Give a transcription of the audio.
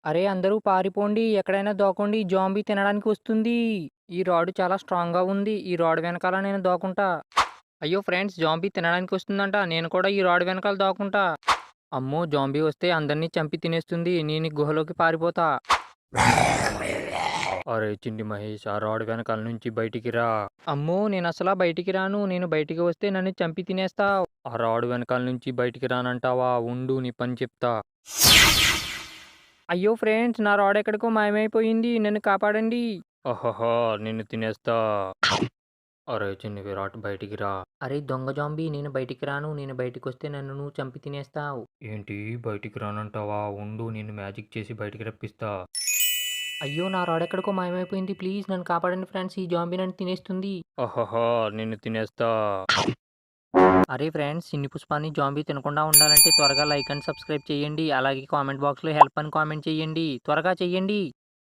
అరే అందరూ పారిపోండి. ఎక్కడైనా దాక్కోండి. జాంబీ తినడానికి వస్తుంది. ఈ రాడ్ చాలా స్ట్రాంగ్‌గా ఉంది. ఈ రాడ్ వెనకాల నేను దాక్కుంటా. అయ్యో ఫ్రెండ్స్! జాంబీ తినడానికి వస్తుందంట. నేను కూడా ఈ రాడ్ వెనకాల దాక్కుంటా. అమ్మో! జాంబీ వస్తే అందరిని చంపి తినేస్తుంది. నేను ఈ గుహలోకి పారిపోతా. అరే చింటి మహేష్! ఆ రాడ్ వెనకాల నుంచి బయటికి రా. అమ్మో! నేనసలా బయటికి రాను. నేను బయటికి వస్తే నన్ను చంపి తినేస్తావు. ఆ రాడ్ వెనకాల నుంచి బయటికి రానంటావా? ఉండు నీ పని చెప్తా. అయ్యో ఫ్రెండ్స్! నా రాడ్ ఎక్కడికో మాయమైపోయింది. నన్ను కాపాడండి. అహహా! నిన్ను తినేస్తా. అరే చిన్ని విరాట్ బయటికి రా. అరే దొంగ జాంబీ నేను బయటికి రాను. నేను బయటికొస్తే నన్ను నువ్వు చంపి తినేస్తావు. ఏంటి బయటికి రానంటావా? ఉండు నిన్ను మ్యాజిక్ చేసి బయటికి రప్పిస్తా. అయ్యో! నా రాడ్ ఎక్కడికో మాయమైపోయింది. ప్లీజ్ నన్ను కాపాడండి ఫ్రెండ్స్. ఈ జాంబీ నన్ను తినేస్తుంది. అహహా! నిన్ను తినేస్తా. అరే ఫ్రెండ్స్! చిన్ని పుష్పాన్ని జాంబీ తినకుండా ఉండాలంటే త్వరగా లైక్ అండ్ సబ్స్క్రైబ్ చేయండి. అలాగే కామెంట్ బాక్స్‌లో హెల్ప్ అని కామెంట్ చేయండి. త్వరగా చేయండి.